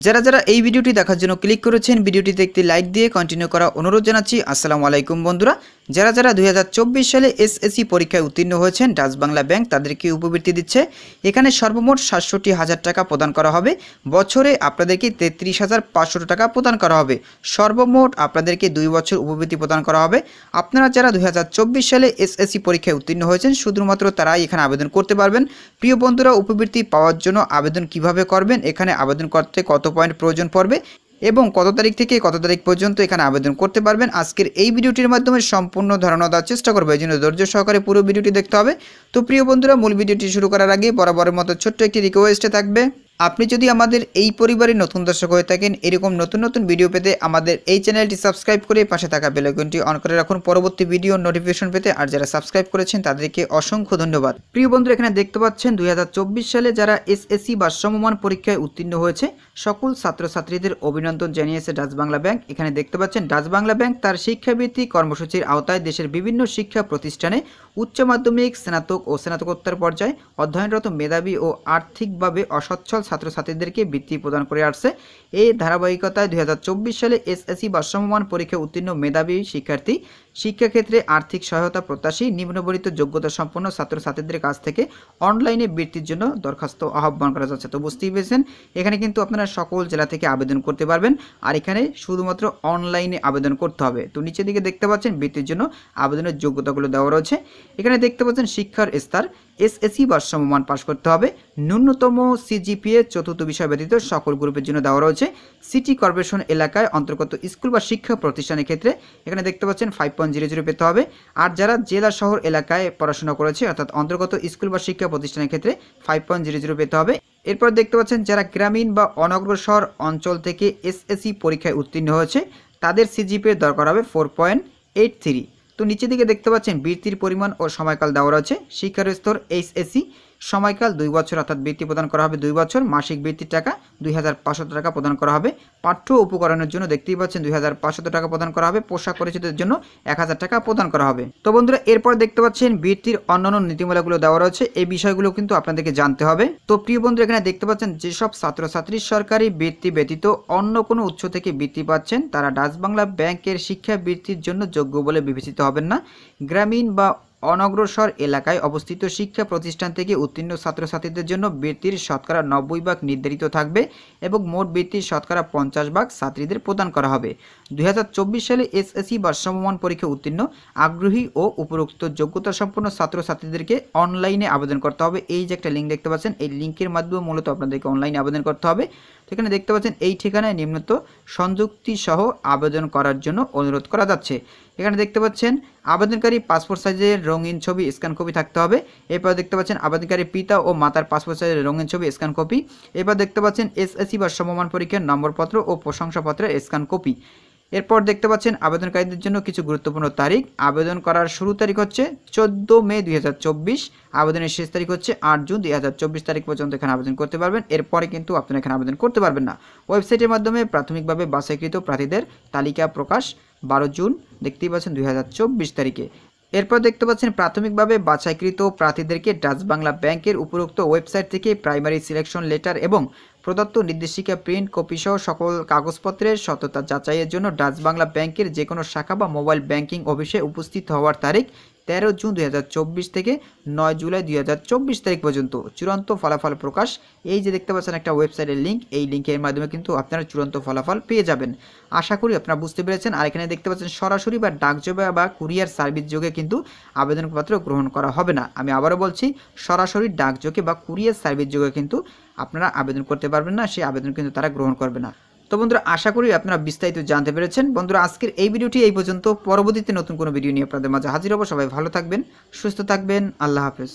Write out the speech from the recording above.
যারা যারা এই ভিডিওটি দেখার জন্য ক্লিক করেছেন ভিডিওটিতে একটি লাইক দিয়ে কন্টিনিউ করা অনুরোধ জানাচ্ছি। আসসালামু আলাইকুম বন্ধুরা, যারা যারা 2024 সালে এসএসসি পরীক্ষায় উত্তীর্ণ হয়েছেন ডাচ বাংলা ব্যাংক তাদেরকে উপবৃত্তি দিচ্ছে। এখানে সর্বমোট ৬৭,০০০ টাকা প্রদান করা হবে। বছরে আপনাদেরকে ৩৩,৫০০ টাকা প্রদান করা হবে। সর্বমোট আপনাদেরকে 2 বছর উপবৃত্তি প্রদান করা হবে। আপনারা যারা 2024 সালে এসএসসি পরীক্ষায় উত্তীর্ণ হয়েছেন শুধুমাত্র তারাই এখানে আবেদন করতে পারবেন। প্রিয় বন্ধুরা, উপবৃত্তি পাওয়ার জন্য আবেদন কিভাবে করবেন, এখানে আবেদন করতে কত পয়েন্ট প্রয়োজন পড়বে এবং কত তারিখ থেকে কত তারিখ পর্যন্ত এখানে আবেদন করতে পারবেন, আজকের এই ভিডিওটির মাধ্যমে সম্পূর্ণ ধারণা দেওয়ার চেষ্টা করবো। এই জন্য ধৈর্য সহকারে পুরো ভিডিওটি দেখতে হবে। তো প্রিয় বন্ধুরা, মূল ভিডিওটি শুরু করার আগে বরাবরের মতো ছোট্ট একটি রিকোয়েস্টে থাকবে, আপনি যদি আমাদের এই পরিবারের নতুন দর্শক হয়ে থাকেন, এরকম নতুন নতুন ভিডিও পেতে আমাদের এই চ্যানেলটি সাবস্ক্রাইব করে পাশে থাকা বেল আইকনটি অন করে রাখুন পরবর্তী ভিডিও নোটিফিকেশন পেতে। আর যারা সাবস্ক্রাইব করেছেন তাদেরকে অসংখ্য ধন্যবাদ। প্রিয় বন্ধুরা, এখানে দেখতে পাচ্ছেন 2024 সালে যারা এসএসসি বা সমমান পরীক্ষায় উত্তীর্ণ হয়েছে সকল ছাত্রছাত্রীদের অভিনন্দন জানিয়েছে ডাচ বাংলা ব্যাংক। এখানে দেখতে পাচ্ছেন ডাচ বাংলা ব্যাংক তার শিক্ষাবৃত্তি কর্মসূচির আওতায় দেশের বিভিন্ন শিক্ষা প্রতিষ্ঠানে উচ্চ মাধ্যমিক, স্নাতক ও স্নাতকোত্তর পর্যায়ে অধ্যয়নরত মেধাবী ও আর্থিকভাবে অসচ্ছল ছাত্রছাত্রীদেরকে বৃত্তি প্রদান করে আসছে। এই ধারাবাহিকতায় 2024 সালে এসএসসি বা সমমান পরীক্ষায় উত্তীর্ণ মেধাবী শিক্ষার্থী শিক্ষাক্ষেত্রে আর্থিক সহায়তা প্রত্যাশী নিম্নবর্ণিত যোগ্যতা সম্পন্ন ছাত্রছাত্রীদের কাছ থেকে অনলাইনে বৃত্তির জন্য দরখাস্ত আহ্বান করা যাচ্ছে। তো বুঝতেই পেরেছেন, এখানে কিন্তু আপনারা সকল জেলা থেকে আবেদন করতে পারবেন। আর এখানে শুধুমাত্র অনলাইনে আবেদন করতে হবে। তো নিচের দিকে দেখতে পাচ্ছেন বৃত্তির জন্য আবেদনের যোগ্যতাগুলো দেওয়া রয়েছে। এখানে দেখতে পাচ্ছেন শিক্ষার স্তর এসএসসি বা সমমান পাশ করতে হবে। ন্যূনতম সিজিপিএ চতুর্থ বিষয় ব্যতীত সকল গ্রুপের জন্য দেওয়া রয়েছে। সিটি কর্পোরেশন এলাকায় অন্তর্গত স্কুল বা শিক্ষা প্রতিষ্ঠানের ক্ষেত্রে এখানে দেখতে পাচ্ছেন 5.00 পেতে হবে। আর যারা জেলা শহর এলাকায় পড়াশোনা করেছে অর্থাৎ অন্তর্গত স্কুল বা শিক্ষা প্রতিষ্ঠানের ক্ষেত্রে 5.00 পেতে হবে। এরপর দেখতে পাচ্ছেন যারা গ্রামীণ বা অনগ্রসর অঞ্চল থেকে এসএসসি পরীক্ষায় উত্তীর্ণ হয়েছে তাদের সিজিপিএ দরকার হবে 4.83। তো নিচের দিকে দেখতে পাচ্ছেন বৃত্তির পরিমাণ ও সময়কাল দেওয়া রয়েছে। শিক্ষার স্তর এইচএসসি, সময়কাল 2 বছর অর্থাৎ বৃত্তি প্রদান করা হবে 2 বছর। মাসিক বৃত্তির টাকা 2,500 টাকা প্রদান করা হবে। পাঠ্য উপকরণের জন্য দেখতেই পাচ্ছেন 2,500 টাকা প্রদান করা হবে। পোশাক পরিচ্ছদের জন্য 1,000 টাকা প্রদান করা হবে। তো বন্ধুরা, এরপর দেখতে পাচ্ছেন বৃত্তির অন্যান্য নীতিমালাগুলো দেওয়া রয়েছে। এই বিষয়গুলো কিন্তু আপনাদেরকে জানতে হবে। তো প্রিয় বন্ধু, এখানে দেখতে পাচ্ছেন যেসব ছাত্রছাত্রী সরকারি বৃত্তি ব্যতীত অন্য কোনো উৎস থেকে বৃত্তি পাচ্ছেন তারা ডাচ বাংলা ব্যাংকের শিক্ষা বৃত্তির জন্য যোগ্য বলে বিবেচিত হবেন না। গ্রামীণ বা অনগ্রসর এলাকায় অবস্থিত শিক্ষা প্রতিষ্ঠান থেকে উত্তীর্ণ ছাত্রছাত্রীদের জন্য বৃত্তির শতকরা 90% নির্ধারিত থাকবে এবং মোট বৃত্তির শতকরা 50% ছাত্রীদের প্রদান করা হবে। 2024 সালে এসএসসি বা সমমান পরীক্ষা উত্তীর্ণ আগ্রহী ও উপরোক্ত যোগ্যতা সম্পন্ন ছাত্রছাত্রীদেরকে অনলাইনে আবেদন করতে হবে। এই যে একটা লিঙ্ক দেখতে পাচ্ছেন, এই লিঙ্কের মাধ্যমে মূলত আপনাদেরকে অনলাইনে আবেদন করতে হবে। তো এখানে দেখতে পাচ্ছেন এই ঠিকানায় নিম্নত সংযুক্তি সহ আবেদন করার জন্য অনুরোধ করা যাচ্ছে। এখানে দেখতে পাচ্ছেন আবেদনকারী পাসপোর্ট সাইজের রঙিন ছবি স্ক্যান কপি থাকতে হবে। এরপর দেখতে পাচ্ছেন আবেদনকারী পিতা ও মাতার পাসপোর্ট সাইজের রঙিন ছবি স্ক্যান কপি। এরপর দেখতে পাচ্ছেন এসএসসি বা সমমান পরীক্ষার নম্বরপত্র ও প্রশংসাপত্রের স্ক্যান কপি। এরপর দেখতে পাচ্ছেন আবেদনকারীদের জন্য কিছু গুরুত্বপূর্ণ তারিখ। আবেদন করার শুরু তারিখ হচ্ছে 14 মে 2024। আবেদনের শেষ তারিখ হচ্ছে 8 জুন 2024 তারিখ পর্যন্ত এখানে আবেদন করতে পারবেন। এরপরে কিন্তু আপনারা এখানে আবেদন করতে পারবেন না। ওয়েবসাইটের মাধ্যমে প্রাথমিকভাবে বাছাইকৃত প্রার্থীদের তালিকা প্রকাশ 12 জুন দেখতেই পাচ্ছেন 2024 তারিখে। এরপর দেখতে পাচ্ছেন প্রাথমিকভাবে বাছাইকৃত প্রার্থীদেরকে ডাচ বাংলা ব্যাংকের উপরোক্ত ওয়েবসাইট থেকে প্রাইমারি সিলেকশন লেটার এবং প্রদত্ত নির্দেশিকা প্রিন্ট কপি সহ সকল কাগজপত্রের সততা যাচাইয়ের জন্য ডাচ বাংলা ব্যাংকের যে কোনো শাখা বা মোবাইল ব্যাংকিং অফিসে উপস্থিত হওয়ার তারিখ 13 জুন 2024 থেকে 9 জুলাই 2024 তারিখ পর্যন্ত। চূড়ান্ত ফলাফল প্রকাশ, এই যে দেখতে পাচ্ছেন একটা ওয়েবসাইটের লিঙ্ক, এই লিঙ্কের মাধ্যমে কিন্তু আপনারা চূড়ান্ত ফলাফল পেয়ে যাবেন। আশা করি আপনারা বুঝতে পেরেছেন। আর এখানে দেখতে পাচ্ছেন সরাসরি বা ডাকযোগে বা কুরিয়ার সার্ভিস যোগে কিন্তু আবেদনপত্র গ্রহণ করা হবে না। আমি আবারও বলছি, সরাসরি ডাকযোগে বা কুরিয়ার সার্ভিস যোগে কিন্তু আপনারা আবেদন করতে পারবেন না, সেই আবেদন কিন্তু তারা গ্রহণ করবে না। তো বন্ধুরা, আশা করি আপনারা বিস্তারিত জানতে পেরেছেন। বন্ধুরা, আজকের এই ভিডিওটি এই পর্যন্ত। পরবর্তীতে নতুন কোনো ভিডিও নিয়ে আপনাদের মাঝে হাজির হব। সবাই ভালো থাকবেন, সুস্থ থাকবেন। আল্লাহ হাফেজ।